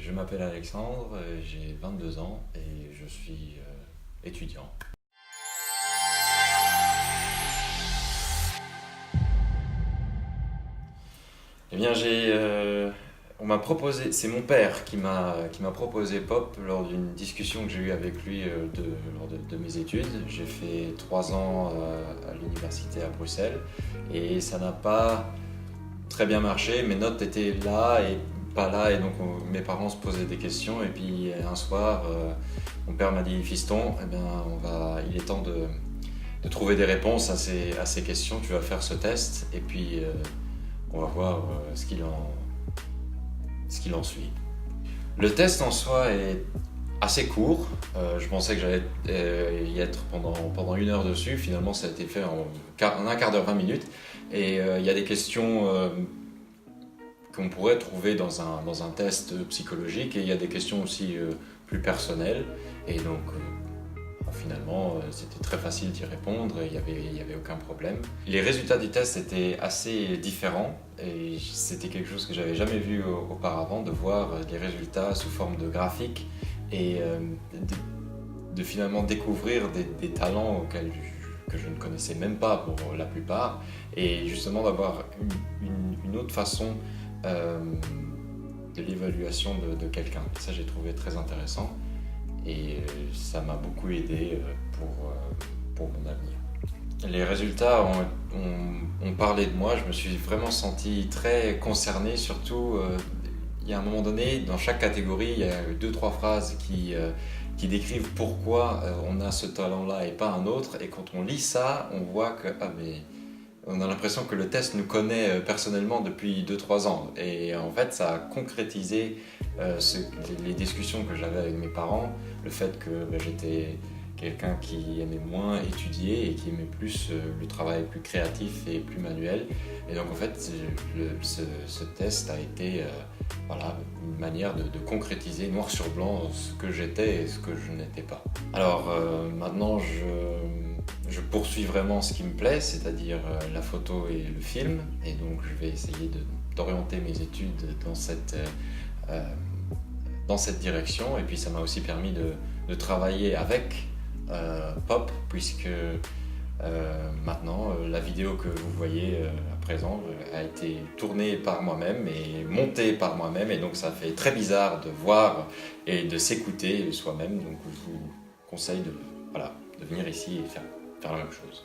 Je m'appelle Alexandre, j'ai 22 ans et je suis étudiant. Eh bien, on m'a proposé, c'est mon père qui m'a proposé Pop lors d'une discussion que j'ai eue avec lui lors de mes études. J'ai fait 3 ans à l'université à Bruxelles et ça n'a pas très bien marché. Mes notes étaient là et pas là et donc mes parents se posaient des questions et puis un soir, mon père m'a dit: Fiston, eh bien, il est temps de trouver des réponses à ces questions. Tu vas faire ce test et puis on va voir ce qu'il en suit. Le test en soi est assez court. Je pensais que j'allais y être pendant 1 heure dessus. Finalement, ça a été fait en un quart d'heure, 20 minutes. Et il y a des questions qu'on pourrait trouver dans un test psychologique. Et il y a des questions aussi plus personnelles. Et donc, finalement, c'était très facile d'y répondre et il y avait aucun problème. Les résultats du test étaient assez différents et c'était quelque chose que j'avais jamais vu auparavant, de voir les résultats sous forme de graphiques et de finalement découvrir des talents que je ne connaissais même pas pour la plupart, et justement d'avoir une autre façon de l'évaluation de quelqu'un. Et ça, j'ai trouvé très intéressant. Et ça m'a beaucoup aidé pour mon avenir. Les résultats ont parlé de moi, je me suis vraiment senti très concerné, surtout il y a un moment donné, dans chaque catégorie, il y a 2-3 phrases qui décrivent pourquoi on a ce talent-là et pas un autre, et quand on lit ça, on voit que on a l'impression que le test nous connaît personnellement depuis 2-3 ans. Et en fait, ça a concrétisé les discussions que j'avais avec mes parents, le fait que j'étais quelqu'un qui aimait moins étudier et qui aimait plus le travail plus créatif et plus manuel. Et donc en fait, ce test a été une manière de concrétiser noir sur blanc ce que j'étais et ce que je n'étais pas. Alors maintenant, je poursuis vraiment ce qui me plaît, c'est-à-dire la photo et le film. Et donc je vais essayer d'orienter mes études dans cette direction. Et puis ça m'a aussi permis de travailler avec Pop, puisque maintenant la vidéo que vous voyez à présent a été tournée par moi-même et montée par moi-même, et donc ça fait très bizarre de voir et de s'écouter soi-même. Donc je vous conseille de venir ici et faire la même chose.